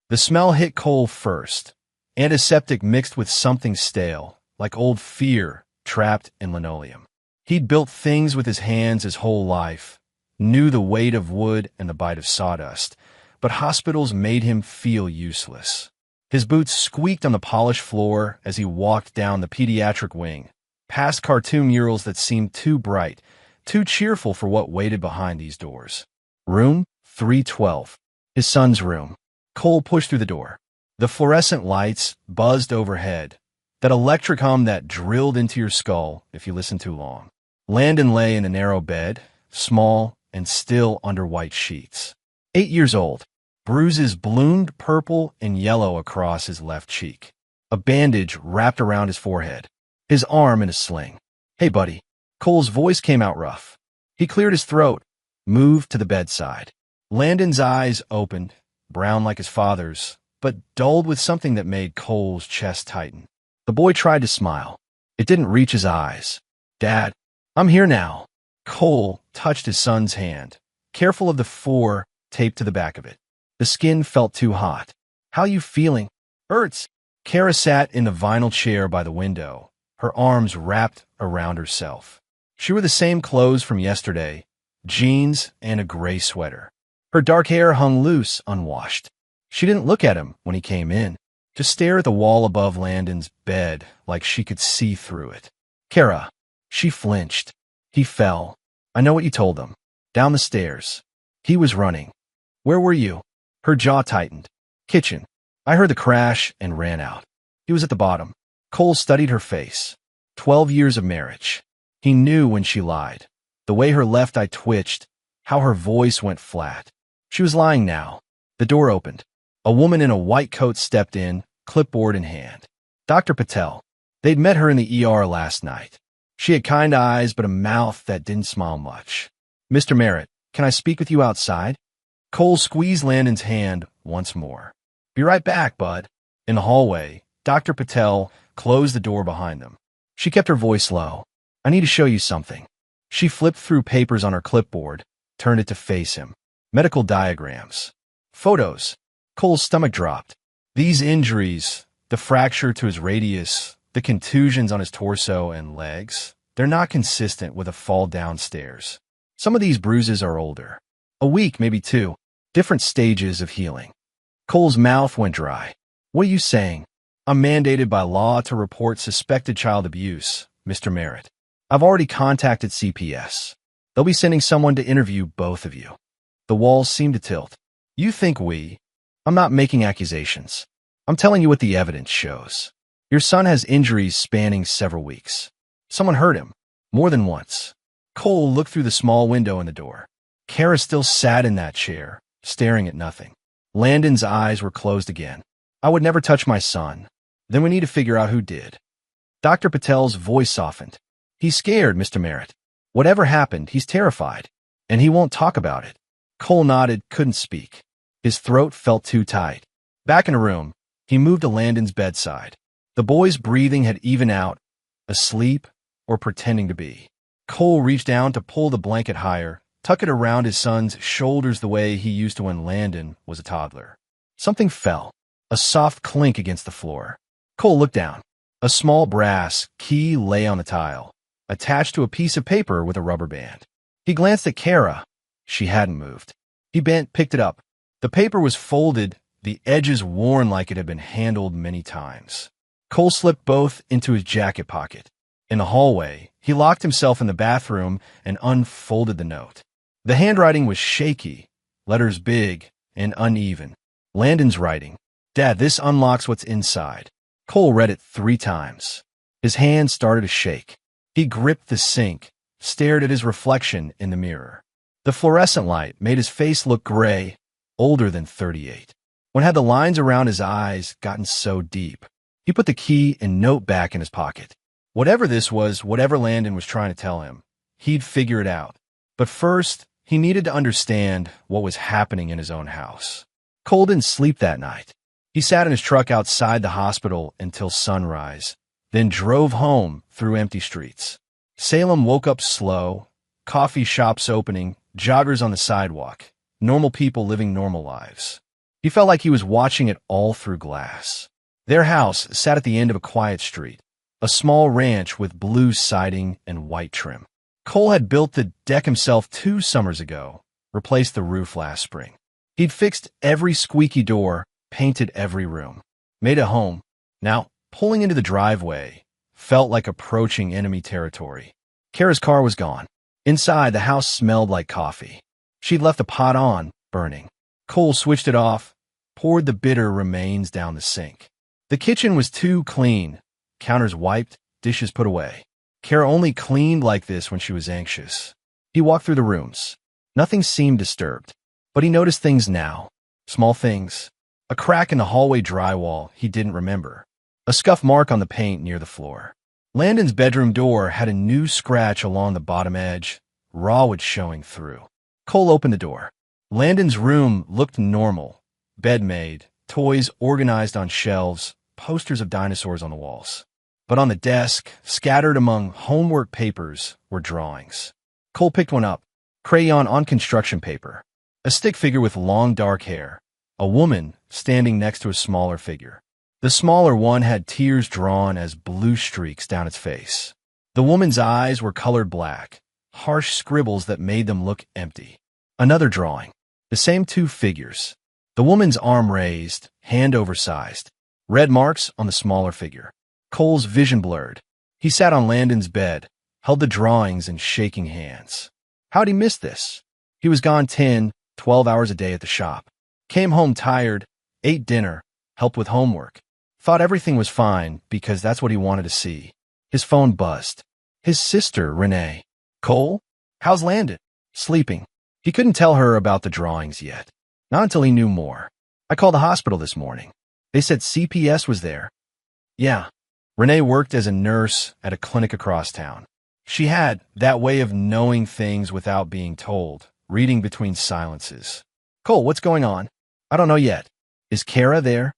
The smell hit Cole first. Antiseptic mixed with something stale, like old fear trapped in linoleum. He'd built things with his hands his whole life, knew the weight of wood and the bite of sawdust, but hospitals made him feel useless. His boots squeaked on the polished floor as he walked down the pediatric wing, past cartoon murals that seemed too bright, too cheerful for what waited behind these doors. Room 312. His son's room. Cole pushed through the door. The fluorescent lights buzzed overhead, that electric hum that drilled into your skull if you listened too long. Landon lay in a narrow bed, small and still under white sheets. 8 years old. Bruises bloomed purple and yellow across his left cheek. A bandage wrapped around his forehead. His arm in a sling. "Hey, buddy." Cole's voice came out rough. He cleared his throat, moved to the bedside. Landon's eyes opened, brown like his father's, but dulled with something that made Cole's chest tighten. The boy tried to smile. It didn't reach his eyes. "Dad, I'm here now." Cole touched his son's hand, careful of the 4 taped to the back of it. The skin felt too hot. "How you feeling?" "Hurts." Kara sat in the vinyl chair by the window, her arms wrapped around herself. She wore the same clothes from yesterday, jeans and a gray sweater. Her dark hair hung loose, unwashed. She didn't look at him when he came in, just stare at the wall above Landon's bed like she could see through it. "Kara." She flinched. "He fell. I know what you told him. Down the stairs. He was running." "Where were you?" Her jaw tightened. "Kitchen. I heard the crash and ran out. He was at the bottom." Cole studied her face. 12 years of marriage. He knew when she lied. The way her left eye twitched, how her voice went flat. She was lying now. The door opened. A woman in a white coat stepped in, clipboard in hand. Dr. Patel. They'd met her in the ER last night. She had kind eyes but a mouth that didn't smile much. "Mr. Merritt, can I speak with you outside?" Cole squeezed Landon's hand once more. "Be right back, bud." In the hallway, Dr. Patel closed the door behind them. She kept her voice low. "I need to show you something." She flipped through papers on her clipboard, turned it to face him. Medical diagrams. Photos. Cole's stomach dropped. These injuries, the fracture to his radius, the contusions on his torso and legs, they're not consistent with a fall downstairs. Some of these bruises are older. A week, maybe 2. Different stages of healing. Cole's mouth went dry. "What are you saying?" "I'm mandated by law to report suspected child abuse, Mr. Merritt. I've already contacted CPS. They'll be sending someone to interview both of you." The walls seemed to tilt. "You think I'm not making accusations. I'm telling you what the evidence shows. Your son has injuries spanning several weeks. Someone hurt him. More than once." Cole looked through the small window in the door. Kara still sat in that chair, staring at nothing. Landon's eyes were closed again. "I would never touch my son. Then we need to figure out who did." Dr. Patel's voice softened. "He's scared, Mr. Merritt. Whatever happened, he's terrified. And he won't talk about it." Cole nodded, couldn't speak. His throat felt too tight. Back in a room, he moved to Landon's bedside. The boy's breathing had evened out, asleep or pretending to be. Cole reached down to pull the blanket higher, tuck it around his son's shoulders the way he used to when Landon was a toddler. Something fell, a soft clink against the floor. Cole looked down. A small brass key lay on the tile, attached to a piece of paper with a rubber band. He glanced at Kara. She hadn't moved. He bent, picked it up. The paper was folded, the edges worn like it had been handled many times. Cole slipped both into his jacket pocket. In the hallway, he locked himself in the bathroom and unfolded the note. The handwriting was shaky, letters big and uneven. Landon's writing. "Dad, this unlocks what's inside." Cole read it 3 times. His hand started to shake. He gripped the sink, stared at his reflection in the mirror. The fluorescent light made his face look gray, older than 38. When had the lines around his eyes gotten so deep? He put the key and note back in his pocket. Whatever this was, whatever Landon was trying to tell him, he'd figure it out. But first, he needed to understand what was happening in his own house. Cole didn't sleep that night. He sat in his truck outside the hospital until sunrise, then drove home through empty streets. Salem woke up slow, coffee shops opening, joggers on the sidewalk, normal people living normal lives. He felt like he was watching it all through glass. Their house sat at the end of a quiet street, a small ranch with blue siding and white trim. Cole had built the deck himself 2 summers ago, replaced the roof last spring. He'd fixed every squeaky door, painted every room, made a home. Now, pulling into the driveway felt like approaching enemy territory. Kara's car was gone. Inside, the house smelled like coffee. She'd left the pot on, burning. Cole switched it off, poured the bitter remains down the sink. The kitchen was too clean, counters wiped, dishes put away. Kara only cleaned like this when she was anxious. He walked through the rooms. Nothing seemed disturbed, but he noticed things now. Small things. A crack in the hallway drywall he didn't remember. A scuff mark on the paint near the floor. Landon's bedroom door had a new scratch along the bottom edge, raw wood showing through. Cole opened the door. Landon's room looked normal. Bed made, toys organized on shelves, posters of dinosaurs on the walls. But on the desk, scattered among homework papers, were drawings. Cole picked one up. Crayon on construction paper. A stick figure with long dark hair. A woman standing next to a smaller figure. The smaller one had tears drawn as blue streaks down its face. The woman's eyes were colored black, harsh scribbles that made them look empty. Another drawing. The same 2 figures. The woman's arm raised, hand oversized. Red marks on the smaller figure. Cole's vision blurred. He sat on Landon's bed, held the drawings in shaking hands. How'd he miss this? He was gone 10, 12 hours a day at the shop. Came home tired, ate dinner, helped with homework. Thought everything was fine because that's what he wanted to see. His phone buzzed. His sister, Renee. Cole? How's Landon? Sleeping. He couldn't tell her about the drawings yet. Not until he knew more. I called the hospital this morning. They said CPS was there. Yeah. Renee worked as a nurse at a clinic across town. She had that way of knowing things without being told, reading between silences. Cole, what's going on? I don't know yet. Is Kara there?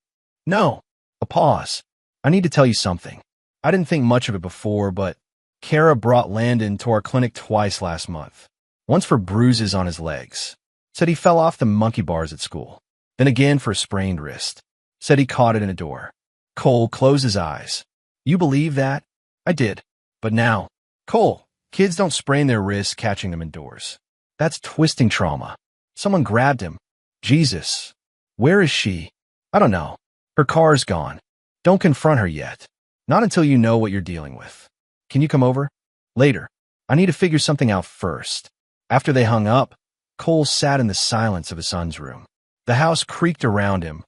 No. A pause. I need to tell you something. I didn't think much of it before, but Kara brought Landon to our clinic twice last month. Once for bruises on his legs. Said he fell off the monkey bars at school. Then again for a sprained wrist. Said he caught it in a door. Cole closed his eyes. You believe that? I did. But now, Cole, kids don't sprain their wrists catching them indoors. That's twisting trauma. Someone grabbed him. Jesus. Where is she? I don't know. Her car's gone. Don't confront her yet. Not until you know what you're dealing with. Can you come over? Later. I need to figure something out first. After they hung up, Cole sat in the silence of his son's room. The house creaked around him,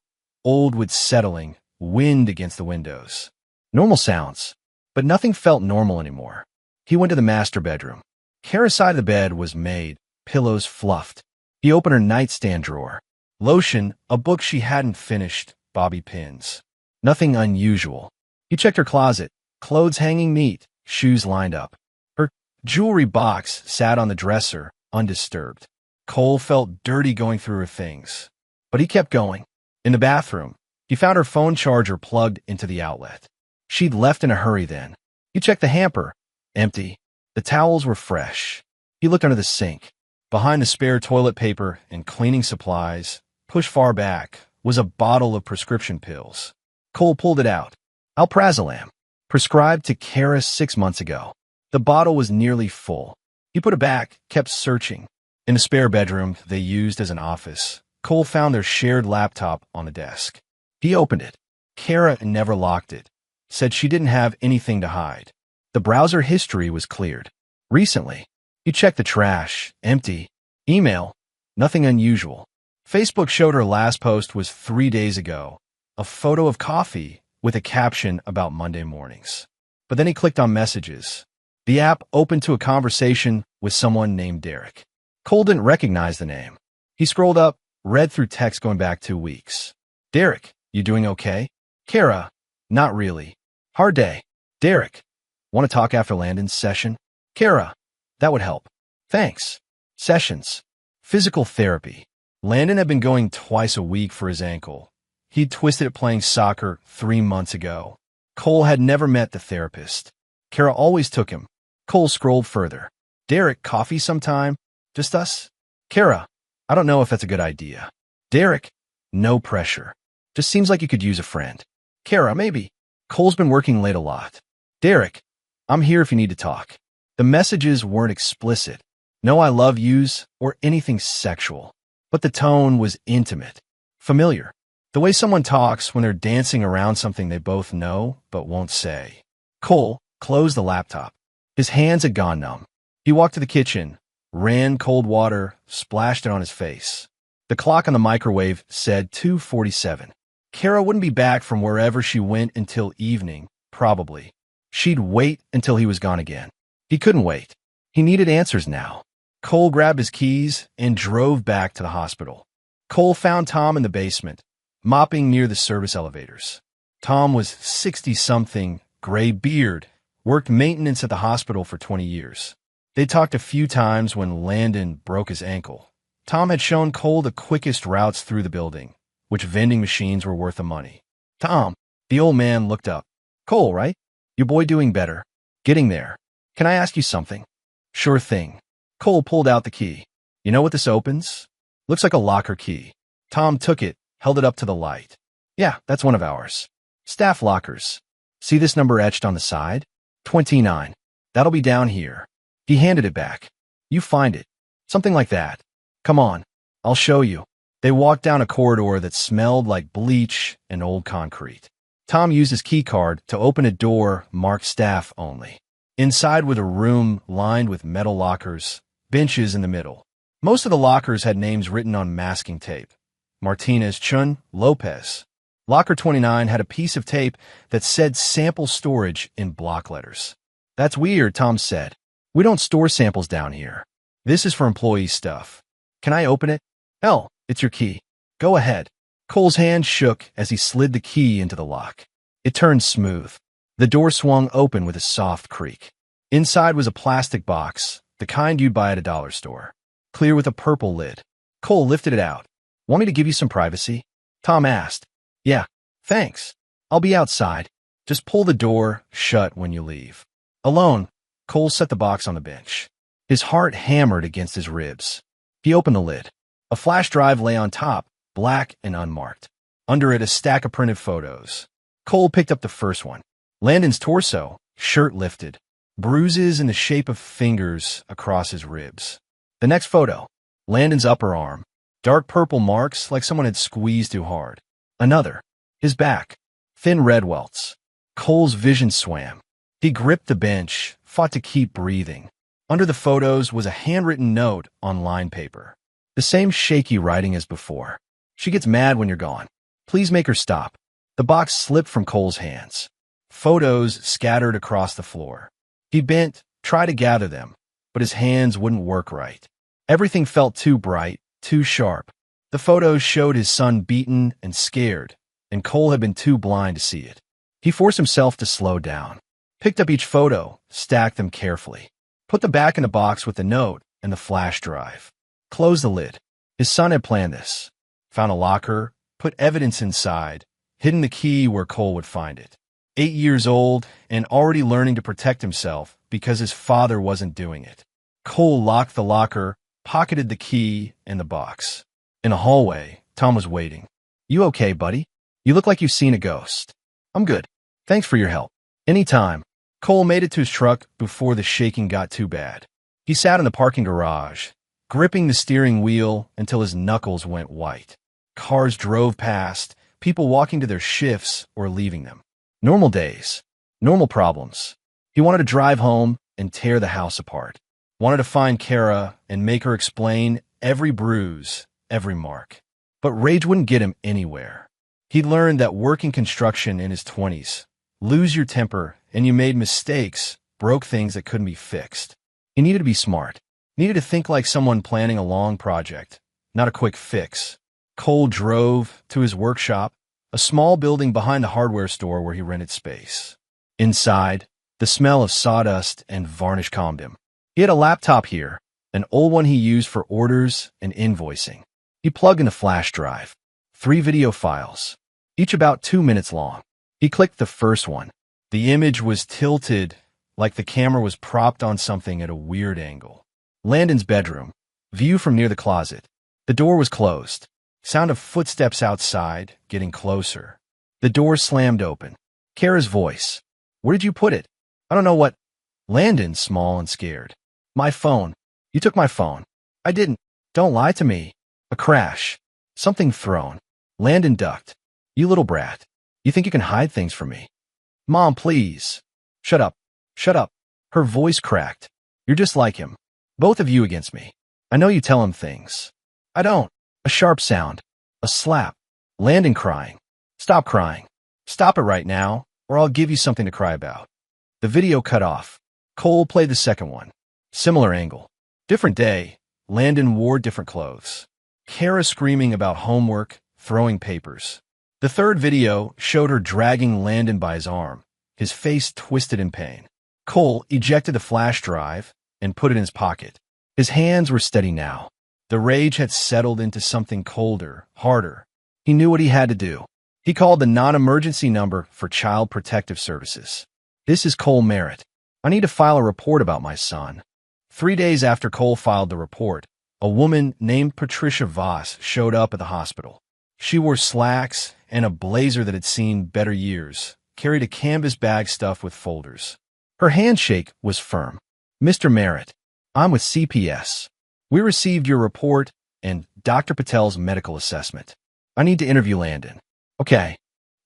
old wood settling, wind against the windows. Normal sounds, but nothing felt normal anymore. He went to the master bedroom. Kara's side of the bed was made, pillows fluffed. He opened her nightstand drawer. Lotion, a book she hadn't finished, bobby pins. Nothing unusual. He checked her closet, clothes hanging neat, shoes lined up. Her jewelry box sat on the dresser, undisturbed. Cole felt dirty going through her things, but he kept going. In the bathroom, he found her phone charger plugged into the outlet. She'd left in a hurry then. He checked the hamper. Empty. The towels were fresh. He looked under the sink. Behind the spare toilet paper and cleaning supplies, pushed far back, was a bottle of prescription pills. Cole pulled it out. Alprazolam, prescribed to Kara 6 months ago. The bottle was nearly full. He put it back, kept searching. In the spare bedroom they used as an office, Cole found their shared laptop on the desk. He opened it. Kara never locked it. Said she didn't have anything to hide. The browser history was cleared. Recently, he checked the trash. Empty. Email. Nothing unusual. Facebook showed her last post was 3 days ago. A photo of coffee with a caption about Monday mornings. But then he clicked on messages. The app opened to a conversation with someone named Derek. Cole didn't recognize the name. He scrolled up, read through text going back 2 weeks. Derek, you doing okay? Kara, not really. Hard day. Derek, want to talk after Landon's session? Kara, that would help. Thanks. Sessions. Physical therapy. Landon had been going twice a week for his ankle. He'd twisted it playing soccer 3 months ago. Cole had never met the therapist. Kara always took him. Cole scrolled further. Derek, coffee sometime? Just us? Kara, I don't know if that's a good idea. Derek, No pressure. Just seems like you could use a friend. Kara, maybe. Cole's been working late a lot. Derek, I'm here if you need to talk. The messages weren't explicit. No I love yous or anything sexual. But the tone was intimate. Familiar. The way someone talks when they're dancing around something they both know but won't say. Cole closed the laptop. His hands had gone numb. He walked to the kitchen, ran cold water, splashed it on his face. The clock on the microwave said 2:47. Kara wouldn't be back from wherever she went until evening, probably. She'd wait until he was gone again. He couldn't wait. He needed answers now. Cole grabbed his keys and drove back to the hospital. Cole found Tom in the basement, mopping near the service elevators. Tom was 60-something, gray beard, worked maintenance at the hospital for 20 years. They talked a few times when Landon broke his ankle. Tom had shown Cole the quickest routes through the building, which vending machines were worth the money. Tom, the old man looked up. Cole, right? Your boy doing better. Getting there. Can I ask you something? Sure thing. Cole pulled out the key. You know what this opens? Looks like a locker key. Tom took it, held it up to the light. Yeah, that's one of ours. Staff lockers. See this number etched on the side? 29. That'll be down here. He handed it back. You find it. Something like that. Come on. I'll show you. They walked down a corridor that smelled like bleach and old concrete. Tom used his key card to open a door marked staff only. Inside was a room lined with metal lockers, benches in the middle. Most of the lockers had names written on masking tape. Martinez, Chun, Lopez. Locker 29 had a piece of tape that said sample storage in block letters. That's weird, Tom said. We don't store samples down here. This is for employee stuff. Can I open it? Hell, it's your key. Go ahead. Cole's hand shook as he slid the key into the lock. It turned smooth. The door swung open with a soft creak. Inside was a plastic box, the kind you'd buy at a dollar store. Clear with a purple lid. Cole lifted it out. Want me to give you some privacy? Tom asked. Yeah, thanks. I'll be outside. Just pull the door shut when you leave. Alone, Cole set the box on the bench. His heart hammered against his ribs. He opened the lid. A flash drive lay on top, black and unmarked. Under it, a stack of printed photos. Cole picked up the first one. Landon's torso, shirt lifted, bruises in the shape of fingers across his ribs. The next photo, Landon's upper arm, dark purple marks like someone had squeezed too hard. Another, his back, thin red welts. Cole's vision swam. He gripped the bench, fought to keep breathing. Under the photos was a handwritten note on lined paper. The same shaky writing as before. She gets mad when you're gone. Please make her stop. The box slipped from Cole's hands. Photos scattered across the floor. He bent, tried to gather them, but his hands wouldn't work right. Everything felt too bright, too sharp. The photos showed his son beaten and scared, and Cole had been too blind to see it. He forced himself to slow down. Picked up each photo, stacked them carefully. Put them back in the box with the note and the flash drive. Closed the lid. His son had planned this. Found a locker, put evidence inside, hidden the key where Cole would find it. 8 years old and already learning to protect himself because his father wasn't doing it. Cole locked the locker, pocketed the key and the box. In a hallway, Tom was waiting. You okay, buddy? You look like you've seen a ghost. I'm good. Thanks for your help. Anytime. Cole made it to his truck before the shaking got too bad. He sat in the parking garage, gripping the steering wheel until his knuckles went white. Cars drove past, people walking to their shifts or leaving them. Normal days. Normal problems. He wanted to drive home and tear the house apart. Wanted to find Kara and make her explain every bruise, every mark. But rage wouldn't get him anywhere. He'd learned that working construction in his 20s, lose your temper and you made mistakes, broke things that couldn't be fixed. He needed to be smart. Needed to think like someone planning a long project, not a quick fix. Cole drove to his workshop, a small building behind the hardware store where he rented space. Inside, the smell of sawdust and varnish calmed him. He had a laptop here, an old one he used for orders and invoicing. He plugged in a flash drive. 3 video files, each about 2 minutes long. He clicked the first one. The image was tilted like the camera was propped on something at a weird angle. Landon's bedroom, view from near the closet. The door was closed. Sound of footsteps outside, getting closer. The door slammed open. Kara's voice. Where did you put it? I don't know what. Landon, small and scared. My phone. You took my phone. I didn't. Don't lie to me. A crash. Something thrown. Landon ducked. You little brat. You think you can hide things from me? Mom, please. Shut up. Shut up. Her voice cracked. You're just like him. Both of you against me. I know you tell him things. I don't. A sharp sound. A slap. Landon crying. Stop crying. Stop it right now, or I'll give you something to cry about. The video cut off. Cole played the second one. Similar angle. Different day. Landon wore different clothes. Kara screaming about homework, throwing papers. The third video showed her dragging Landon by his arm, his face twisted in pain. Cole ejected the flash drive and put it in his pocket. His hands were steady now. The rage had settled into something colder, harder. He knew what he had to do. He called the non-emergency number for Child Protective Services. This is Cole Merritt. I need to file a report about my son. 3 days after Cole filed the report, a woman named Patricia Voss showed up at the hospital. She wore slacks and a blazer that had seen better years, carried a canvas bag stuffed with folders. Her handshake was firm. Mr. Merritt, I'm with CPS. We received your report and Dr. Patel's medical assessment. I need to interview Landon. Okay,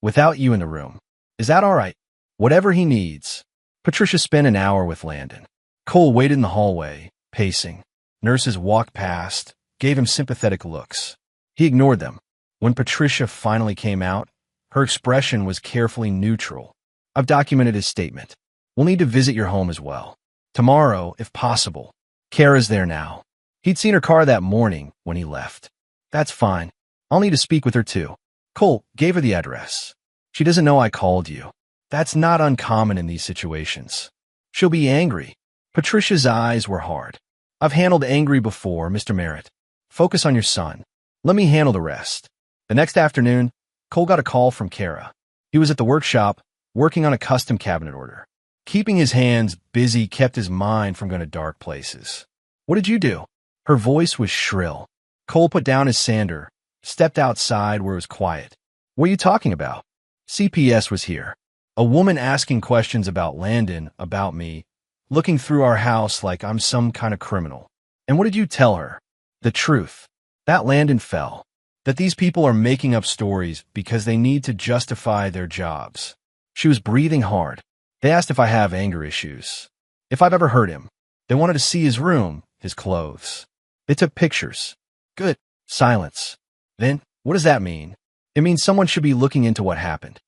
without you in the room. Is that all right? Whatever he needs. Patricia spent an hour with Landon. Cole waited in the hallway, pacing. Nurses walked past, gave him sympathetic looks. He ignored them. When Patricia finally came out, her expression was carefully neutral. I've documented his statement. We'll need to visit your home as well. Tomorrow, if possible. Kara's there now. He'd seen her car that morning when he left. That's fine. I'll need to speak with her too. Cole gave her the address. She doesn't know I called you. That's not uncommon in these situations. She'll be angry. Patricia's eyes were hard. I've handled angry before, Mr. Merritt. Focus on your son. Let me handle the rest. The next afternoon, Cole got a call from Kara. He was at the workshop, working on a custom cabinet order. Keeping his hands busy kept his mind from going to dark places. What did you do? Her voice was shrill. Cole put down his sander, stepped outside where it was quiet. What are you talking about? CPS was here. A woman asking questions about Landon, about me, looking through our house like I'm some kind of criminal. And what did you tell her? The truth. That Landon fell. That these people are making up stories because they need to justify their jobs. She was breathing hard. They asked if I have anger issues. If I've ever hurt him. They wanted to see his room, his clothes. They took pictures. Good. Silence. Then, what does that mean? It means someone should be looking into what happened.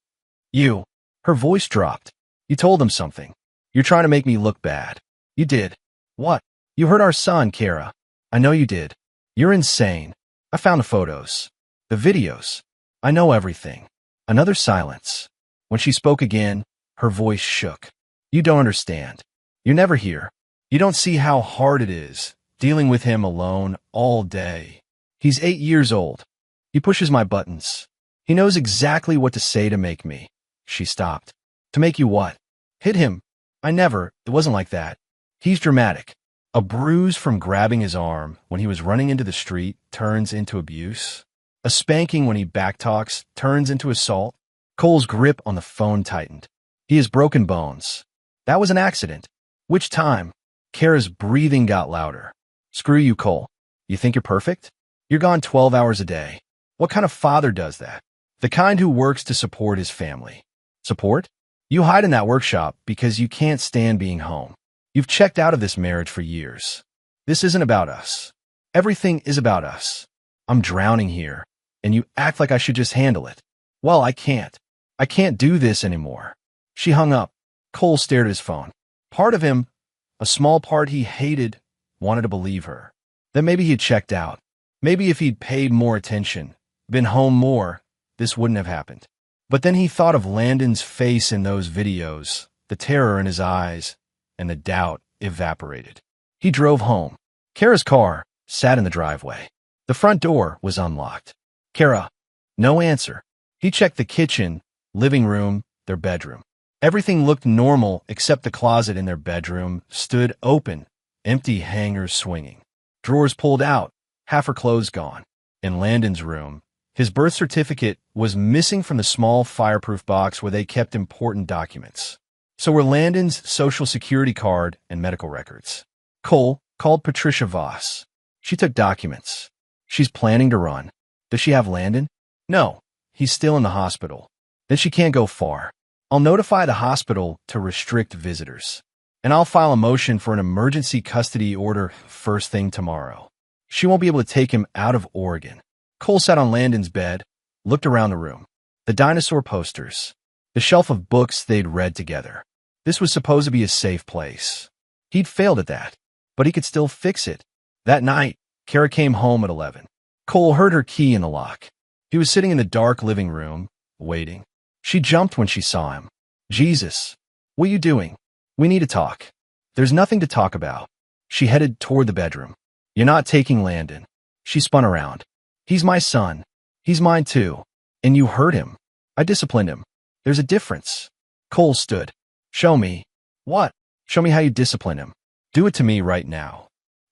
You. Her voice dropped. You told them something. You're trying to make me look bad. You did. What? You hurt our son, Kara. I know you did. You're insane. I found the photos. The videos. I know everything. Another silence. When she spoke again, her voice shook. You don't understand. You're never here. You don't see how hard it is, dealing with him alone all day. He's 8 years old. He pushes my buttons. He knows exactly what to say to make me. She stopped. To make you what? Hit him. I never. It wasn't like that. He's dramatic. A bruise from grabbing his arm when he was running into the street turns into abuse. A spanking when he backtalks turns into assault. Cole's grip on the phone tightened. He has broken bones. That was an accident. Which time? Kara's breathing got louder. Screw you, Cole. You think you're perfect? You're gone 12 hours a day. What kind of father does that? The kind who works to support his family. Support? You hide in that workshop because you can't stand being home. You've checked out of this marriage for years. This isn't about us. Everything is about us. I'm drowning here, and you act like I should just handle it. Well, I can't. I can't do this anymore. She hung up. Cole stared at his phone. Part of him, a small part he hated, wanted to believe her. That maybe he had checked out. Maybe if he'd paid more attention, been home more, this wouldn't have happened. But then he thought of Landon's face in those videos, the terror in his eyes, and the doubt evaporated. He drove home. Kara's car sat in the driveway. The front door was unlocked. Kara, no answer. He checked the kitchen, living room, their bedroom. Everything looked normal except the closet in their bedroom stood open, empty hangers swinging. Drawers pulled out, half her clothes gone. In Landon's room, his birth certificate was missing from the small fireproof box where they kept important documents. So were Landon's social security card and medical records. Cole called Patricia Voss. She took documents. She's planning to run. Does she have Landon? No, he's still in the hospital. Then she can't go far. I'll notify the hospital to restrict visitors. And I'll file a motion for an emergency custody order first thing tomorrow. She won't be able to take him out of Oregon. Cole sat on Landon's bed, looked around the room. The dinosaur posters. The shelf of books they'd read together. This was supposed to be a safe place. He'd failed at that, but he could still fix it. That night, Kara came home at 11. Cole heard her key in the lock. He was sitting in the dark living room, waiting. She jumped when she saw him. Jesus, what are you doing? We need to talk. There's nothing to talk about. She headed toward the bedroom. You're not taking Landon. She spun around. He's my son. He's mine too. And you hurt him. I disciplined him. There's a difference. Cole stood. Show me. What? Show me how you discipline him. Do it to me right now.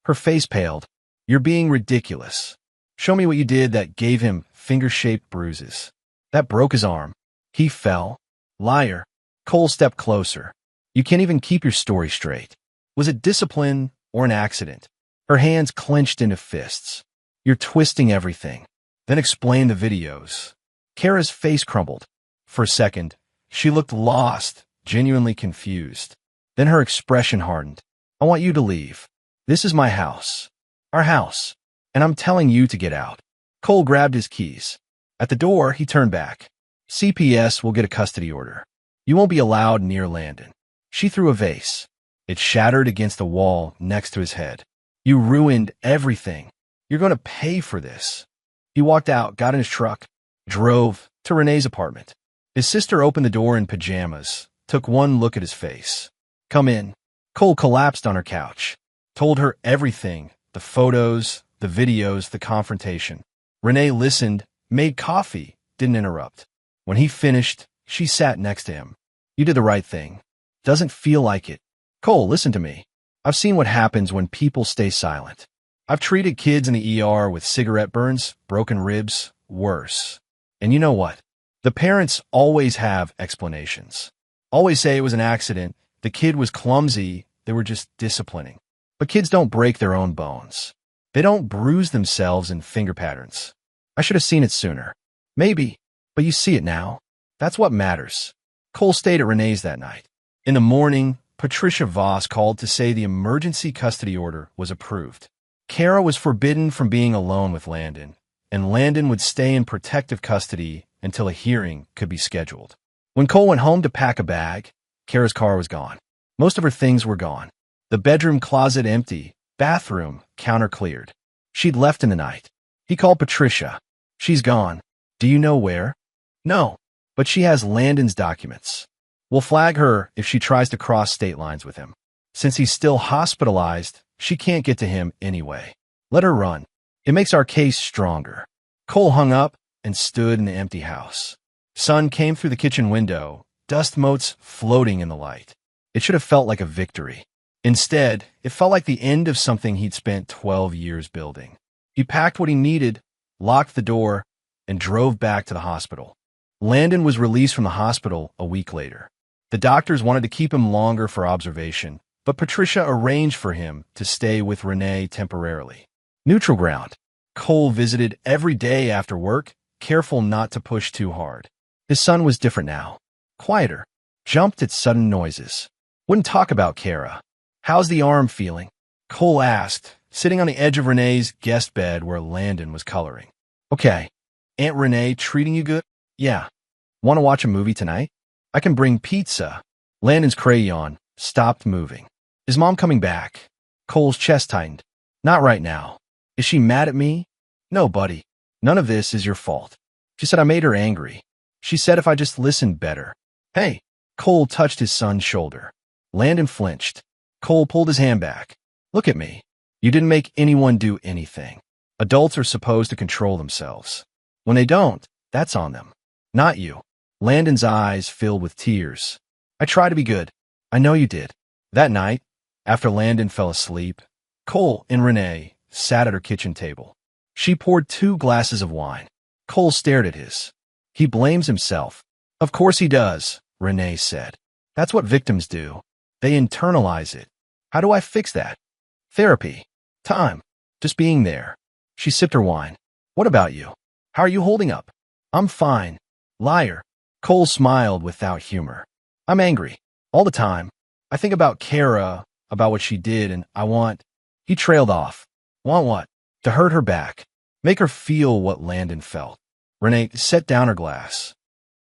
Her face paled. You're being ridiculous. Show me what you did that gave him finger-shaped bruises. That broke his arm. He fell. Liar. Cole stepped closer. You can't even keep your story straight. Was it discipline or an accident? Her hands clenched into fists. You're twisting everything. Then explain the videos. Kara's face crumbled. For a second, she looked lost, genuinely confused. Then her expression hardened. I want you to leave. This is my house. Our house. And I'm telling you to get out. Cole grabbed his keys. At the door, he turned back. CPS will get a custody order. You won't be allowed near Landon. She threw a vase. It shattered against the wall next to his head. You ruined everything. You're going to pay for this. He walked out, got in his truck, drove to Renee's apartment. His sister opened the door in pajamas, took one look at his face. Come in. Cole collapsed on her couch, told her everything, the photos, the videos, the confrontation. Renee listened, made coffee, didn't interrupt. When he finished, she sat next to him. You did the right thing. Doesn't feel like it. Cole, listen to me. I've seen what happens when people stay silent. I've treated kids in the ER with cigarette burns, broken ribs, worse. And you know what? The parents always have explanations. Always say it was an accident, the kid was clumsy, they were just disciplining. But kids don't break their own bones. They don't bruise themselves in finger patterns. I should have seen it sooner. Maybe, but you see it now. That's what matters. Cole stayed at Renee's that night. In the morning, Patricia Voss called to say the emergency custody order was approved. Kara was forbidden from being alone with Landon, and Landon would stay in protective custody until a hearing could be scheduled. When Cole went home to pack a bag, Kara's car was gone. Most of her things were gone. The bedroom closet empty, bathroom counter cleared. She'd left in the night. He called Patricia. She's gone. Do you know where? No, but she has Landon's documents. We'll flag her if she tries to cross state lines with him. Since he's still hospitalized, she can't get to him anyway. Let her run. It makes our case stronger. Cole hung up and stood in the empty house. Sun came through the kitchen window, dust motes floating in the light. It should have felt like a victory. Instead, it felt like the end of something he'd spent 12 years building. He packed what he needed, locked the door, and drove back to the hospital. Landon was released from the hospital a week later. The doctors wanted to keep him longer for observation, but Patricia arranged for him to stay with Renee temporarily. Neutral ground. Cole visited every day after work, careful not to push too hard. His son was different now. Quieter. Jumped at sudden noises. Wouldn't talk about Kara. How's the arm feeling? Cole asked, sitting on the edge of Renee's guest bed where Landon was coloring. Okay. Aunt Renee treating you good? Yeah. Want to watch a movie tonight? I can bring pizza. Landon's crayon stopped moving. Is Mom coming back? Cole's chest tightened. Not right now. Is she mad at me? No, buddy. None of this is your fault. She said I made her angry. She said if I just listened better. Hey. Cole touched his son's shoulder. Landon flinched. Cole pulled his hand back. Look at me. You didn't make anyone do anything. Adults are supposed to control themselves. When they don't, that's on them. Not you. Landon's eyes filled with tears. I try to be good. I know you did. That night, after Landon fell asleep, Cole and Renee sat at her kitchen table. She poured 2 glasses of wine. Cole stared at his. He blames himself. Of course he does, Renee said. That's what victims do. They internalize it. How do I fix that? Therapy. Time. Just being there. She sipped her wine. What about you? How are you holding up? I'm fine. Liar. Cole smiled without humor. I'm angry. All the time. I think about Kara, about what she did, and I want... He trailed off. Want what? To hurt her back. Make her feel what Landon felt. Renee set down her glass.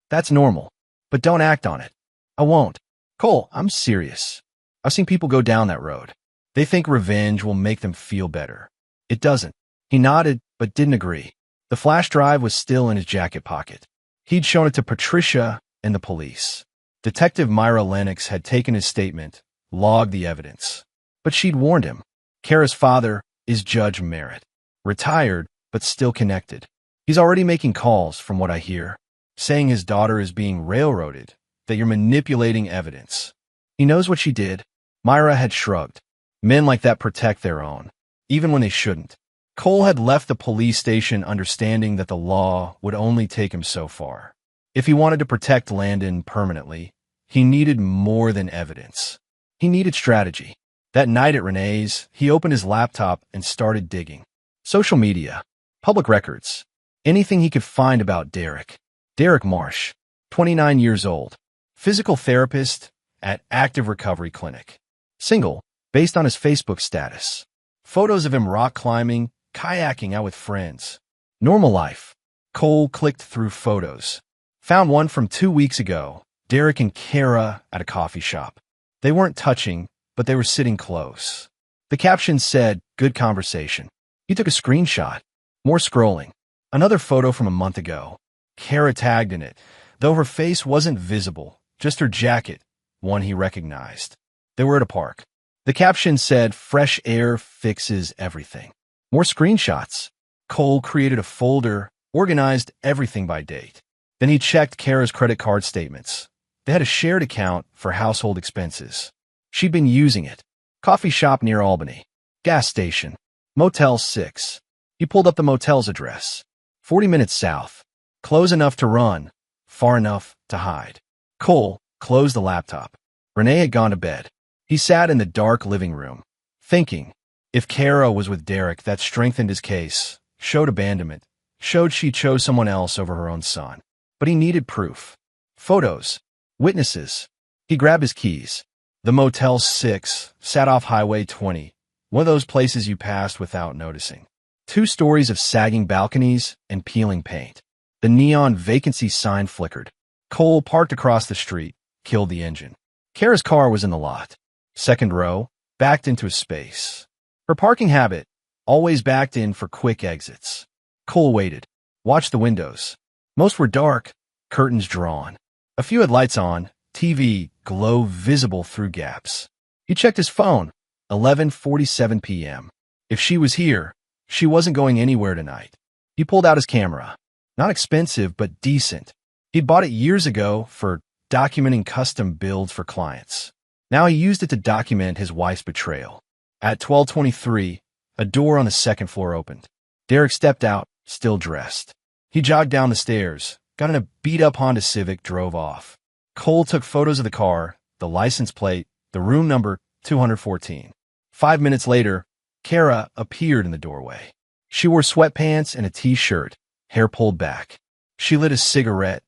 That's normal. But don't act on it. I won't. Cole, I'm serious. I've seen people go down that road. They think revenge will make them feel better. It doesn't. He nodded, but didn't agree. The flash drive was still in his jacket pocket. He'd shown it to Patricia and the police. Detective Myra Lennox had taken his statement, logged the evidence. But she'd warned him. Kara's father is Judge Merritt. Retired, but still connected. He's already making calls, from what I hear, saying his daughter is being railroaded, that you're manipulating evidence. He knows what she did. Myra had shrugged. Men like that protect their own, even when they shouldn't. Cole had left the police station understanding that the law would only take him so far. If he wanted to protect Landon permanently, he needed more than evidence. He needed strategy. That night at Renee's, he opened his laptop and started digging. Social media, public records, anything he could find about Derek. Derek Marsh, 29 years old, physical therapist at Active Recovery Clinic. Single, based on his Facebook status. Photos of him rock climbing, kayaking out with friends. Normal life. Cole clicked through photos. Found one from 2 weeks ago, Derek and Kara at a coffee shop. They weren't touching, but they were sitting close. The caption said, "Good conversation." He took a screenshot. More scrolling. Another photo from a month ago. Kara tagged in it, though her face wasn't visible, just her jacket, one he recognized. They were at a park. The caption said, "Fresh air fixes everything." More screenshots. Cole created a folder, organized everything by date. Then he checked Kara's credit card statements. They had a shared account for household expenses. She'd been using it. Coffee shop near Albany. Gas station. Motel 6. He pulled up the motel's address. 40 minutes south. Close enough to run, far enough to hide. Cole closed the laptop. Renee had gone to bed. He sat in the dark living room, thinking. If Kara was with Derek, that strengthened his case, showed abandonment, showed she chose someone else over her own son. But he needed proof. Photos. Witnesses. He grabbed his keys. The Motel 6 sat off Highway 20, one of those places you passed without noticing. 2 stories of sagging balconies and peeling paint. The neon vacancy sign flickered. Cole parked across the street, killed the engine. Kara's car was in the lot. Second row, backed into a space. Her parking habit, always backed in for quick exits. Cole waited. Watched the windows. Most were dark, curtains drawn. A few had lights on, TV glow visible through gaps. He checked his phone. 11:47 p.m. If she was here, she wasn't going anywhere tonight. He pulled out his camera. Not expensive, but decent. He'd bought it years ago for documenting custom builds for clients. Now he used it to document his wife's betrayal. At 12:23, a door on the second floor opened. Derek stepped out, still dressed. He jogged down the stairs, got in a beat-up Honda Civic, drove off. Cole took photos of the car, the license plate, the room number 214. 5 minutes later, Kara appeared in the doorway. She wore sweatpants and a t-shirt, hair pulled back. She lit a cigarette,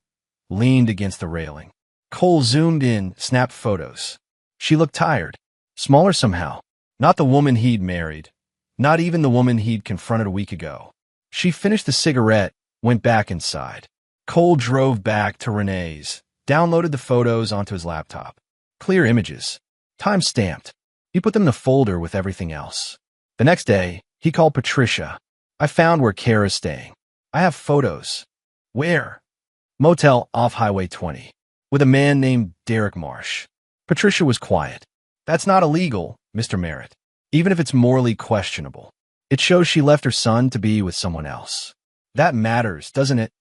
leaned against the railing. Cole zoomed in, snapped photos. She looked tired, smaller somehow. Not the woman he'd married, not even the woman he'd confronted a week ago. She finished the cigarette, went back inside. Cole drove back to Renee's, downloaded the photos onto his laptop. Clear images. Time-stamped. He put them in a folder with everything else. The next day, he called Patricia. "I found where Kara's staying. I have photos." "Where?" "Motel off Highway 20, with a man named Derek Marsh." Patricia was quiet. "That's not illegal, Mr. Merritt, even if it's morally questionable. It shows she left her son to be with someone else. That matters, doesn't it?"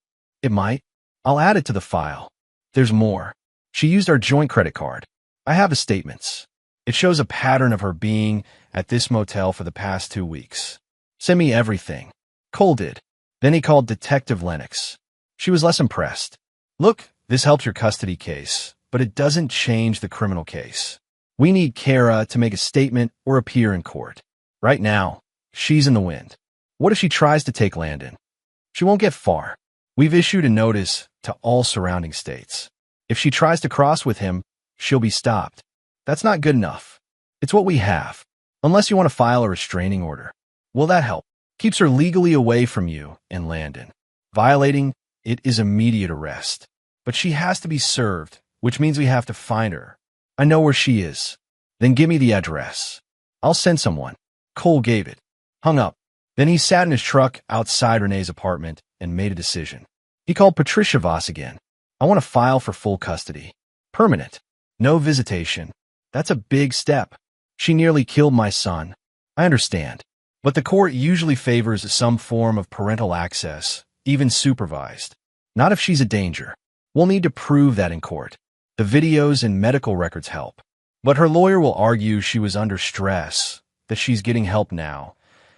"It might. I'll add it to the file. There's more. She used our joint credit card. I have the statements. It shows a pattern of her being at this motel for the past 2 weeks. Send me everything." Cole did. Then he called Detective Lennox. She was less impressed. Look, this helped your custody case, but it doesn't change the criminal case. We need Kara to make a statement or appear in court. Right now, she's in the wind. What if she tries to take Landon? She won't get far. We've issued a notice to all surrounding states. If she tries to cross with him, she'll be stopped. That's not good enough. It's what we have. Unless you want to file a restraining order. Will that help? Keeps her legally away from you and Landon. Violating it is immediate arrest. But she has to be served, which means we have to find her. I know where she is. Then give me the address. I'll send someone. Cole gave it. Hung up. Then he sat in his truck outside Renee's apartment and made a decision. He called Patricia Voss again. I want to file for full custody. Permanent. No visitation. That's a big step. She nearly killed my son. I understand. But the court usually favors some form of parental access, even supervised. Not if she's a danger. We'll need to prove that in court. The videos and medical records help. But her lawyer will argue she was under stress, that she's getting help now,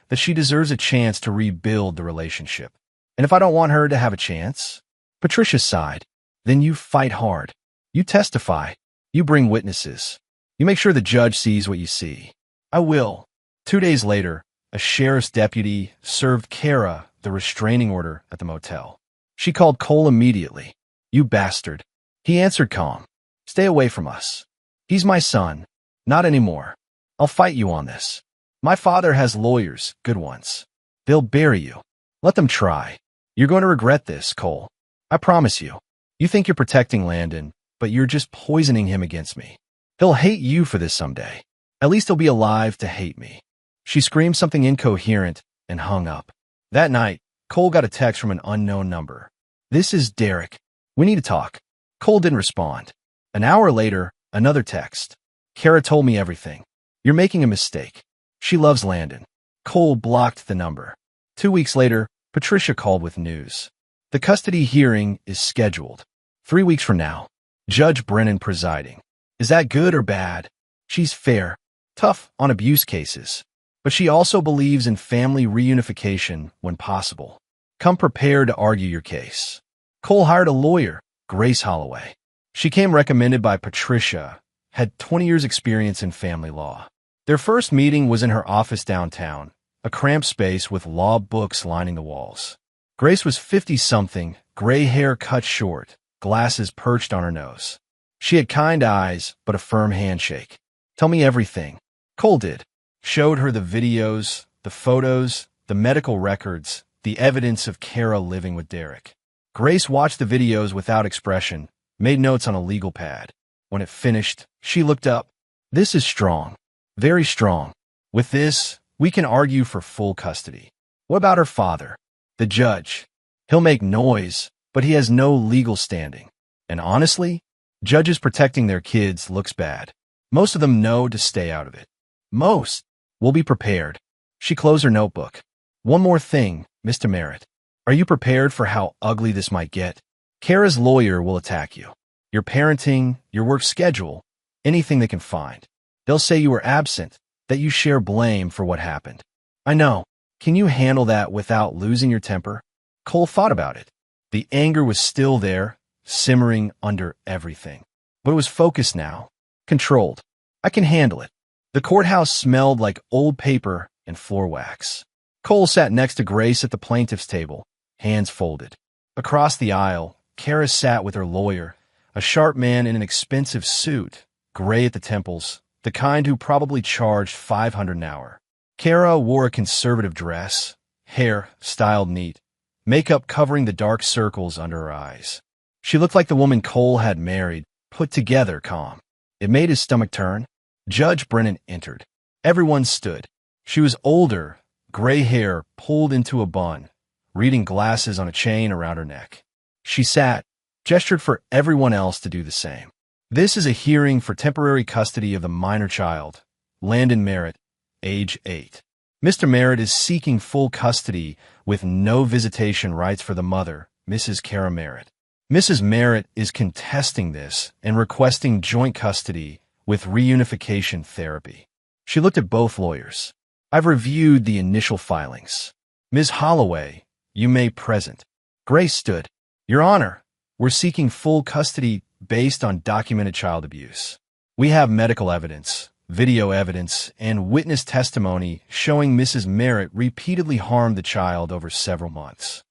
that she deserves a chance to rebuild the relationship. And if I don't want her to have a chance, Patricia sighed, then you fight hard. You testify. You bring witnesses. You make sure the judge sees what you see. I will. 2 days later, a sheriff's deputy served Kara the restraining order at the motel. She called Cole immediately. You bastard. He answered calm. Stay away from us. He's my son. Not anymore. I'll fight you on this. My father has lawyers, good ones. They'll bury you. Let them try. You're going to regret this, Cole. I promise you. You think you're protecting Landon, but you're just poisoning him against me. He'll hate you for this someday. At least he'll be alive to hate me. She screamed something incoherent and hung up. That night, Cole got a text from an unknown number. This is Derek. We need to talk. Cole didn't respond. An hour later, another text. Kara told me everything. You're making a mistake. She loves Landon. Cole blocked the number. 2 weeks later, Patricia called with news. The custody hearing is scheduled. 3 weeks from now. Judge Brennan presiding. Is that good or bad? She's fair, tough on abuse cases, but she also believes in family reunification when possible. Come prepared to argue your case. Cole hired a lawyer, Grace Holloway. She came recommended by Patricia, had 20 years experience in family law. Their first meeting was in her office downtown, a cramped space with law books lining the walls. Grace was 50-something, gray hair cut short, glasses perched on her nose. She had kind eyes, but a firm handshake. Tell me everything. Cole did. Showed her the videos, the photos, the medical records, the evidence of Kara living with Derek. Grace watched the videos without expression, made notes on a legal pad. When it finished, she looked up. This is strong. Very strong. With this, we can argue for full custody. What about her father? The judge. He'll make noise, but he has no legal standing. And honestly, judges protecting their kids looks bad. Most of them know to stay out of it. Most will be prepared. She closed her notebook. One more thing, Mr. Merritt. Are you prepared for how ugly this might get? Kara's lawyer will attack you. Your parenting, your work schedule, anything they can find. They'll say you were absent, that you share blame for what happened. I know. Can you handle that without losing your temper? Cole thought about it. The anger was still there, simmering under everything. But it was focused now. Controlled. I can handle it. The courthouse smelled like old paper and floor wax. Cole sat next to Grace at the plaintiff's table, hands folded. Across the aisle, Kara sat with her lawyer, a sharp man in an expensive suit, gray at the temples, the kind who probably charged $500 an hour. Kara wore a conservative dress, hair styled neat, makeup covering the dark circles under her eyes. She looked like the woman Cole had married, put together calm. It made his stomach turn. Judge Brennan entered. Everyone stood. She was older, gray hair pulled into a bun, reading glasses on a chain around her neck. She sat, gestured for everyone else to do the same. This is a hearing for temporary custody of the minor child, Landon Merritt, age 8. Mr. Merritt is seeking full custody with no visitation rights for the mother, Mrs. Kara Merritt. Mrs. Merritt is contesting this and requesting joint custody with reunification therapy. She looked at both lawyers. I've reviewed the initial filings. Ms. Holloway, you may present. Grace stood. Your Honor, we're seeking full custody based on documented child abuse. We have medical evidence, video evidence, and witness testimony showing Mrs. Merritt repeatedly harmed the child over several months.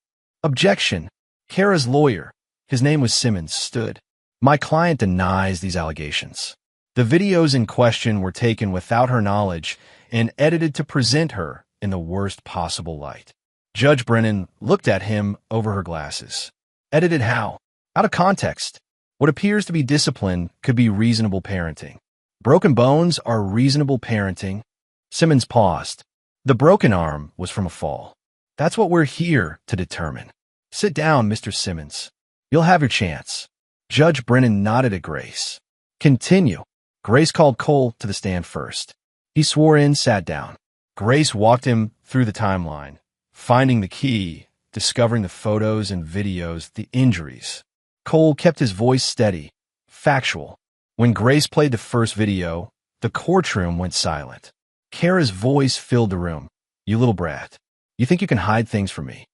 Objection. Kara's lawyer, his name was Simmons, stood. My client denies these allegations. The videos in question were taken without her knowledge and edited to present her in the worst possible light. Judge Brennan looked at him over her glasses. Edited how? Out of context. What appears to be discipline could be reasonable parenting. Broken bones are reasonable parenting. Simmons paused. The broken arm was from a fall. That's what we're here to determine. Sit down, Mr. Simmons. You'll have your chance. Judge Brennan nodded at Grace. Continue. Grace called Cole to the stand first. He swore in, sat down. Grace walked him through the timeline, finding the key, discovering the photos and videos, the injuries. Cole kept his voice steady, factual. When Grace played the first video, the courtroom went silent. Kara's voice filled the room. You little brat. You think you can hide things from me?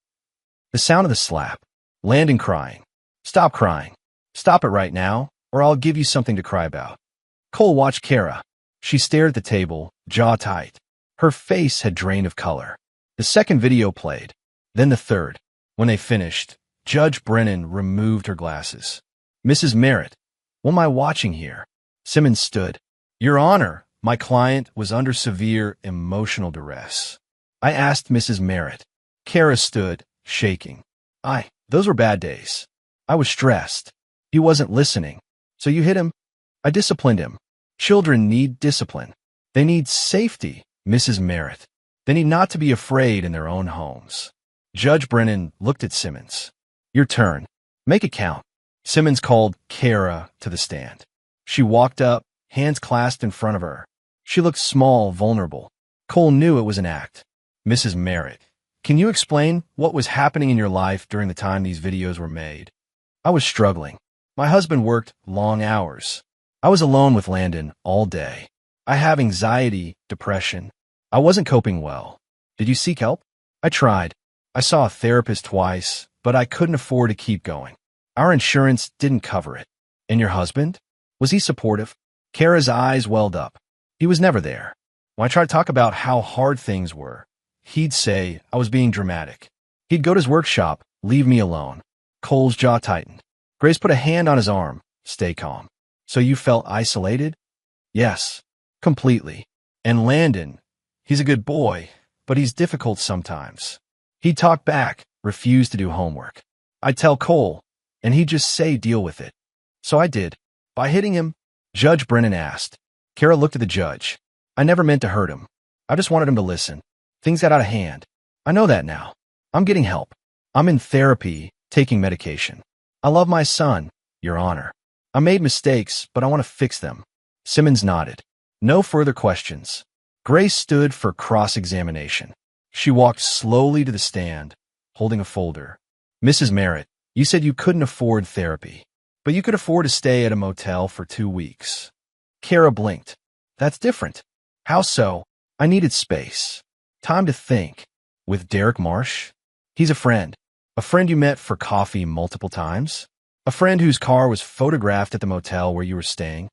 The sound of the slap. Landon crying. Stop crying. Stop it right now, or I'll give you something to cry about. Cole watched Kara. She stared at the table, jaw tight. Her face had drained of color. The second video played, then the third. When they finished, Judge Brennan removed her glasses. Mrs. Merritt, what am I watching here? Simmons stood. Your Honor, my client was under severe emotional duress. I asked Mrs. Merritt. Kara stood, shaking. Those were bad days. I was stressed. He wasn't listening. So you hit him? I disciplined him. Children need discipline. They need safety, Mrs. Merritt. They need not to be afraid in their own homes. Judge Brennan looked at Simmons. Your turn. Make it count. Simmons called Kara to the stand. She walked up, hands clasped in front of her. She looked small, vulnerable. Cole knew it was an act. Mrs. Merritt, can you explain what was happening in your life during the time these videos were made? I was struggling. My husband worked long hours. I was alone with Landon all day. I have anxiety, depression. I wasn't coping well. Did you seek help? I tried. I saw a therapist twice, but I couldn't afford to keep going. Our insurance didn't cover it. And your husband? Was he supportive? Kara's eyes welled up. He was never there. When I tried to talk about how hard things were, he'd say I was being dramatic. He'd go to his workshop, leave me alone. Cole's jaw tightened. Grace put a hand on his arm. Stay calm. So you felt isolated? Yes, completely. And Landon, he's a good boy, but he's difficult sometimes. He'd talk back, refuse to do homework. I'd tell Cole, and he'd just say deal with it. So I did. By hitting him, Judge Brennan asked. Kara looked at the judge. I never meant to hurt him. I just wanted him to listen. Things got out of hand. I know that now. I'm getting help. I'm in therapy, taking medication. I love my son, Your Honor. I made mistakes, but I want to fix them. Simmons nodded. No further questions. Grace stood for cross-examination. She walked slowly to the stand, holding a folder. Mrs. Merritt, you said you couldn't afford therapy, but you could afford to stay at a motel for 2 weeks. Kara blinked. That's different. How so? I needed space. Time to think. With Derek Marsh? He's a friend. A friend you met for coffee multiple times? A friend whose car was photographed at the motel where you were staying?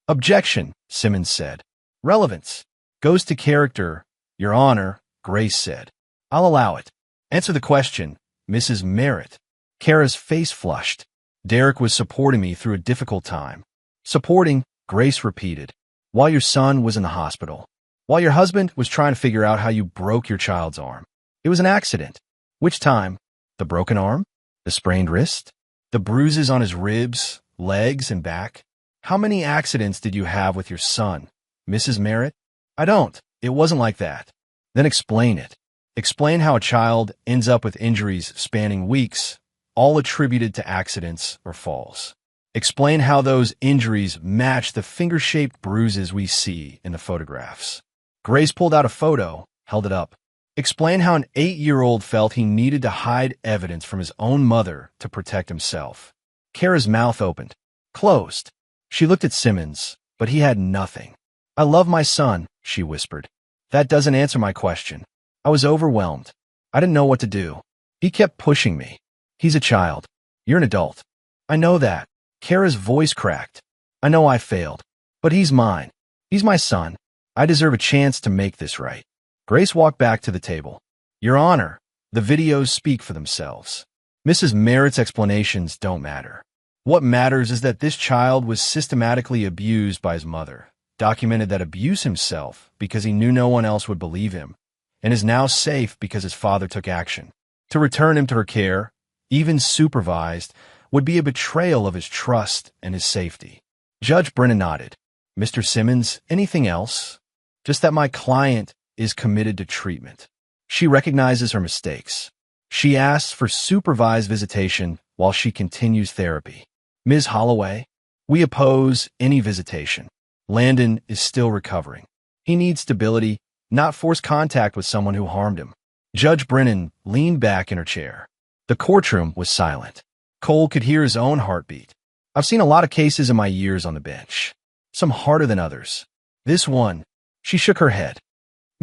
Objection, Simmons said. Relevance. Goes to character, Your Honor, Grace said. I'll allow it. Answer the question, Mrs. Merritt. Kara's face flushed. Derek was supporting me through a difficult time. Supporting, Grace repeated. While your son was in the hospital. While your husband was trying to figure out how you broke your child's arm. It was an accident. Which time? The broken arm? The sprained wrist? The bruises on his ribs, legs, and back? How many accidents did you have with your son, Mrs. Merritt? I don't. It wasn't like that. Then explain it. Explain how a child ends up with injuries spanning weeks, all attributed to accidents or falls. Explain how those injuries match the finger-shaped bruises we see in the photographs. Grace pulled out a photo, held it up. Explain how an 8-year-old felt he needed to hide evidence from his own mother to protect himself. Kara's mouth opened, closed. She looked at Simmons, but he had nothing. I love my son, she whispered. That doesn't answer my question. I was overwhelmed. I didn't know what to do. He kept pushing me. He's a child. You're an adult. I know that. Kara's voice cracked. I know I failed. But he's mine. He's my son. I deserve a chance to make this right. Grace walked back to the table. Your Honor, the videos speak for themselves. Mrs. Merritt's explanations don't matter. What matters is that this child was systematically abused by his mother, documented that abuse himself because he knew no one else would believe him, and is now safe because his father took action. To return him to her care, even supervised, would be a betrayal of his trust and his safety. Judge Brennan nodded. Mr. Simmons, anything else? Just that my client is committed to treatment. She recognizes her mistakes. She asks for supervised visitation while she continues therapy. Ms. Holloway, we oppose any visitation. Landon is still recovering. He needs stability, not forced contact with someone who harmed him. Judge Brennan leaned back in her chair. The courtroom was silent. Cole could hear his own heartbeat. I've seen a lot of cases in my years on the bench. Some harder than others. This one, she shook her head.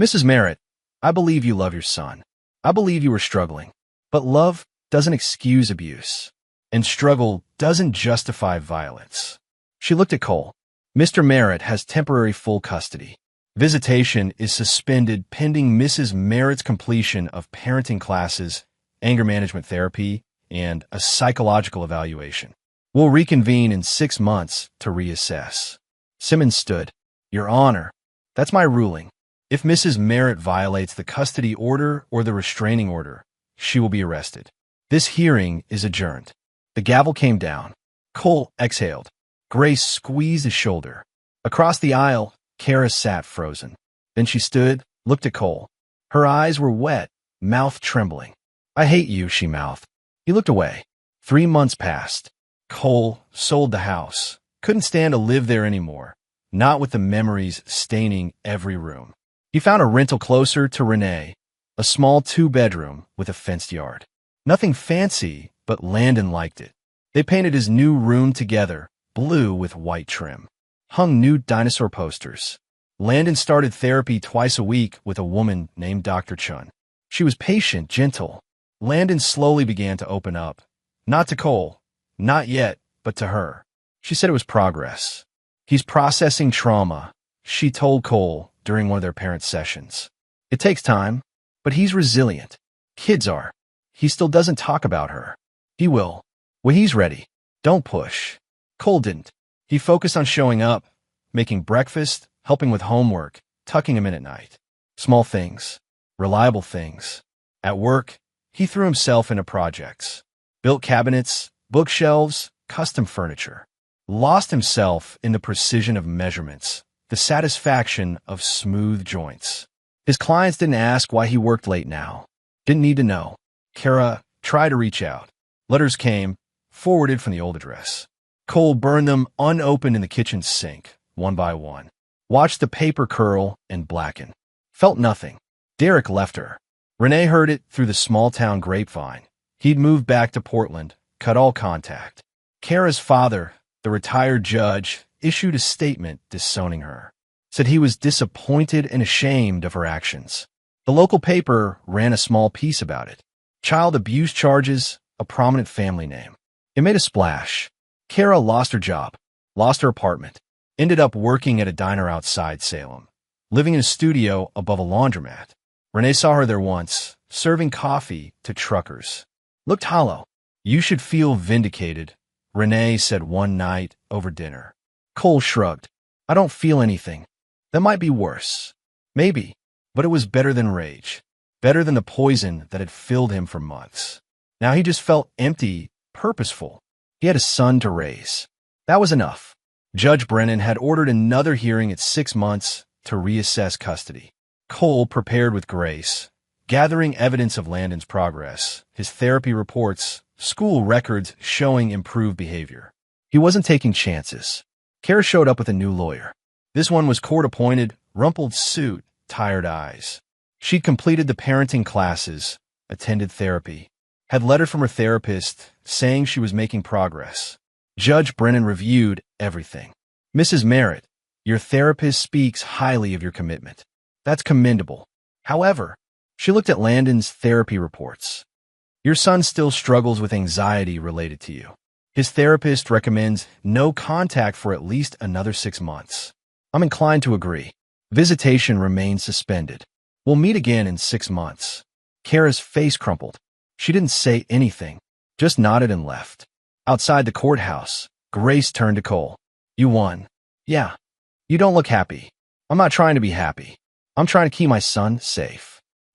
Mrs. Merritt, I believe you love your son. I believe you were struggling. But love doesn't excuse abuse. And struggle doesn't justify violence. She looked at Cole. Mr. Merritt has temporary full custody. Visitation is suspended pending Mrs. Merritt's completion of parenting classes, anger management therapy, and a psychological evaluation. We'll reconvene in 6 months to reassess. Simmons stood. Your Honor, that's my ruling. If Mrs. Merritt violates the custody order or the restraining order, she will be arrested. This hearing is adjourned. The gavel came down. Cole exhaled. Grace squeezed his shoulder. Across the aisle, Kara sat frozen. Then she stood, looked at Cole. Her eyes were wet, mouth trembling. I hate you, she mouthed. He looked away. 3 months passed. Cole sold the house. Couldn't stand to live there anymore, not with the memories staining every room. He found a rental closer to Renee, a small 2-bedroom with a fenced yard. Nothing fancy, but Landon liked it. They painted his new room together, blue with white trim. Hung new dinosaur posters. Landon started therapy twice a week with a woman named Dr. Chun. She was patient, gentle. Landon slowly began to open up. Not to Cole. Not yet, but to her. She said it was progress. He's processing trauma, she told Cole during one of their parent sessions. It takes time, but he's resilient. Kids are. He still doesn't talk about her. He will. When he's ready. Don't push. Cole didn't. He focused on showing up, making breakfast, helping with homework, tucking him in at night. Small things. Reliable things. At work, he threw himself into projects. Built cabinets, bookshelves, custom furniture. Lost himself in the precision of measurements, the satisfaction of smooth joints. His clients didn't ask why he worked late now. Didn't need to know. Kara tried to reach out. Letters came, forwarded from the old address. Cole burned them unopened in the kitchen sink, one by one. Watched the paper curl and blacken. Felt nothing. Derek left her. Renee heard it through the small-town grapevine. He'd moved back to Portland, cut all contact. Kara's father, the retired judge, issued a statement disowning her. Said he was disappointed and ashamed of her actions. The local paper ran a small piece about it. Child abuse charges, a prominent family name. It made a splash. Kara lost her job, lost her apartment, ended up working at a diner outside Salem, living in a studio above a laundromat. Renee saw her there once, serving coffee to truckers. Looked hollow. You should feel vindicated, Renee said one night over dinner. Cole shrugged. I don't feel anything. That might be worse. Maybe. But it was better than rage. Better than the poison that had filled him for months. Now he just felt empty, purposeful. He had a son to raise. That was enough. Judge Brennan had ordered another hearing at 6 months to reassess custody. Cole prepared with grace, gathering evidence of Landon's progress, his therapy reports, school records showing improved behavior. He wasn't taking chances. Kara showed up with a new lawyer. This one was court-appointed, rumpled suit, tired eyes. She'd completed the parenting classes, attended therapy, had letters from her therapist saying she was making progress. Judge Brennan reviewed everything. Mrs. Merritt, your therapist speaks highly of your commitment. That's commendable. However, She looked at Landon's therapy reports. Your son still struggles with anxiety related to you. His therapist recommends no contact for at least another 6 months. I'm inclined to agree. Visitation remains suspended. We'll meet again in 6 months. Kara's face crumpled. She didn't say anything, just nodded and left. Outside the courthouse, Grace turned to Cole. You won. Yeah. You don't look happy. I'm not trying to be happy. I'm trying to keep my son safe.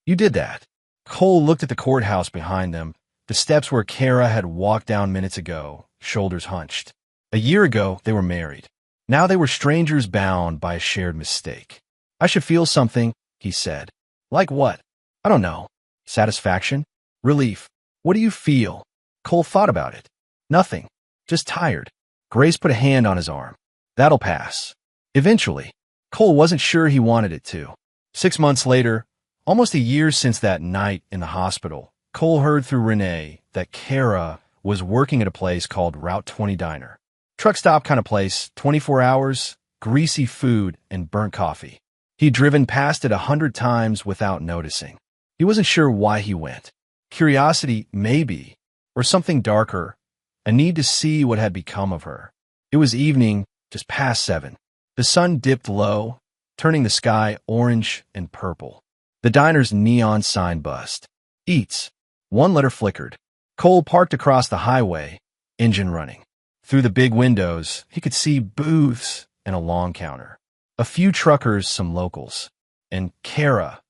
You did that. Cole looked at the courthouse behind them, the steps where Kara had walked down minutes ago, shoulders hunched. A year ago, they were married. Now they were strangers bound by a shared mistake. I should feel something, he said. Like what? I don't know. Satisfaction? Relief? What do you feel? Cole thought about it. Nothing. Just tired. Grace put a hand on his arm. That'll pass. Eventually. Cole wasn't sure he wanted it to. 6 months later, almost a year since that night in the hospital, Cole heard through Renee that Kara was working at a place called Route 20 Diner. Truck stop kind of place, 24 hours, greasy food, and burnt coffee. He'd driven past it 100 times without noticing. He wasn't sure why he went. Curiosity, maybe, or something darker, a need to see what had become of her. It was evening, just past 7. The sun dipped low, turning the sky orange and purple. The diner's neon sign buzzed. Eats. One letter flickered. Cole parked across the highway, engine running. Through the big windows, he could see booths and a long counter. A few truckers, some locals. And Kara,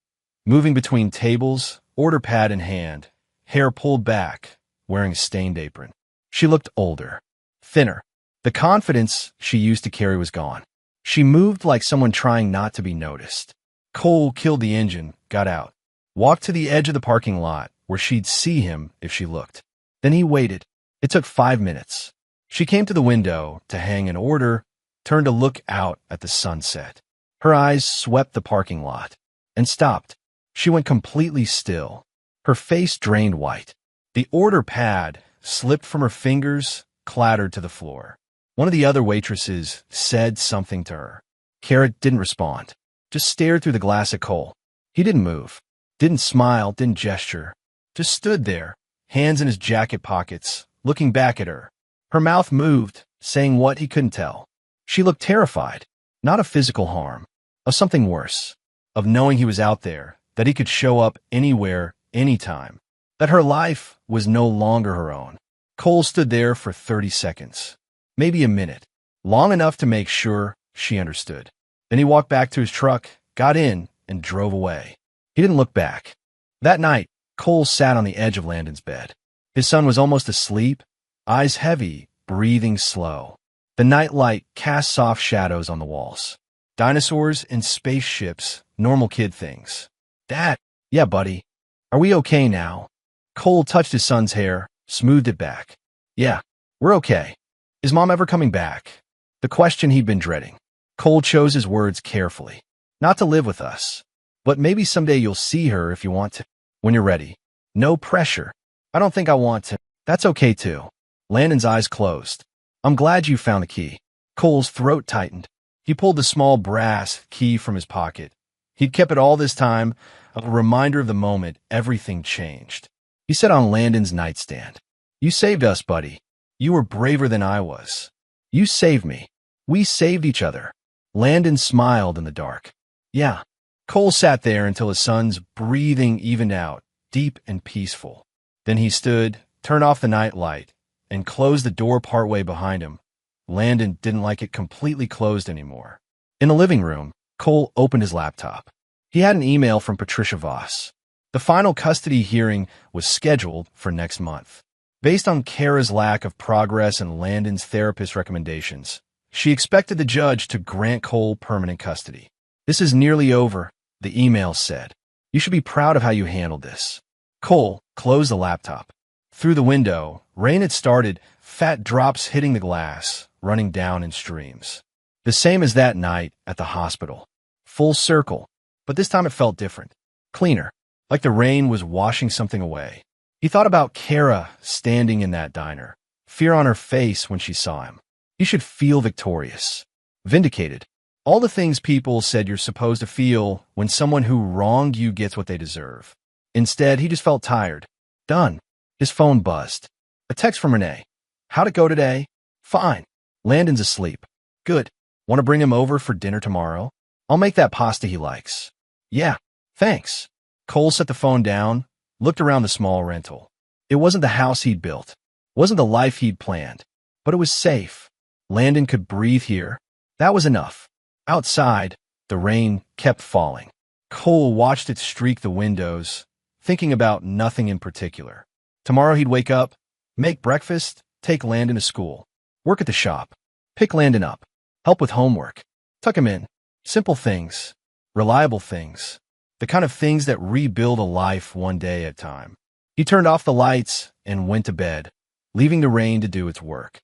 moving between tables, order pad in hand, hair pulled back, wearing a stained apron. She looked older, thinner. The confidence she used to carry was gone. She moved like someone trying not to be noticed. Cole killed the engine, got out, walked to the edge of the parking lot where she'd see him if she looked. Then he waited. It took 5 minutes. She came to the window to hang an order, turned to look out at the sunset. Her eyes swept the parking lot and stopped. She went completely still. Her face drained white. The order pad slipped from her fingers, clattered to the floor. One of the other waitresses said something to her. Kara didn't respond, just stared through the glass at Cole. He didn't move, didn't smile, didn't gesture, just stood there, hands in his jacket pockets, looking back at her. Her mouth moved, saying what he couldn't tell. She looked terrified, not of physical harm, of something worse, of knowing he was out there, that he could show up anywhere, anytime, that her life was no longer her own. Cole stood there for 30 seconds. Maybe a minute, long enough to make sure she understood. Then he walked back to his truck, got in, and drove away. He didn't look back. That night, Cole sat on the edge of Landon's bed. His son was almost asleep, eyes heavy, breathing slow. The night light cast soft shadows on the walls. Dinosaurs and spaceships, normal kid things. Dad, yeah, buddy. Are we okay now? Cole touched his son's hair, smoothed it back. Yeah, we're okay. Is Mom ever coming back? The question he'd been dreading. Cole chose his words carefully. Not to live with us, but maybe someday you'll see her if you want to. When you're ready. No pressure. I don't think I want to. That's okay too. Landon's eyes closed. I'm glad you found the key. Cole's throat tightened. He pulled the small brass key from his pocket. He'd kept it all this time, a reminder of the moment everything changed. He sat on Landon's nightstand. You saved us, buddy. You were braver than I was. You saved me. We saved each other. Landon smiled in the dark. Yeah. Cole sat there until his son's breathing evened out, deep and peaceful. Then he stood, turned off the night light, and closed the door partway behind him. Landon didn't like it completely closed anymore. In the living room, Cole opened his laptop. He had an email from Patricia Voss. The final custody hearing was scheduled for next month. Based on Kara's lack of progress and Landon's therapist recommendations, she expected the judge to grant Cole permanent custody. This is nearly over, the email said. You should be proud of how you handled this. Cole closed the laptop. Through the window, rain had started, fat drops hitting the glass, running down in streams. The same as that night at the hospital. Full circle, but this time it felt different. Cleaner, like the rain was washing something away. He thought about Kara standing in that diner, fear on her face when she saw him. He should feel victorious, vindicated. All the things people said you're supposed to feel when someone who wronged you gets what they deserve. Instead, he just felt tired. Done. His phone buzzed. A text from Renee. How'd it go today? Fine. Landon's asleep. Good. Want to bring him over for dinner tomorrow? I'll make that pasta he likes. Yeah, thanks. Cole set the phone down, looked around the small rental. It wasn't the house he'd built, wasn't the life he'd planned, but it was safe. Landon could breathe here. That was enough. Outside, the rain kept falling. Cole watched it streak the windows, thinking about nothing in particular. Tomorrow he'd wake up, make breakfast, take Landon to school, work at the shop, pick Landon up, help with homework, tuck him in. Simple things, reliable things, the kind of things that rebuild a life one day at a time. He turned off the lights and went to bed, leaving the rain to do its work.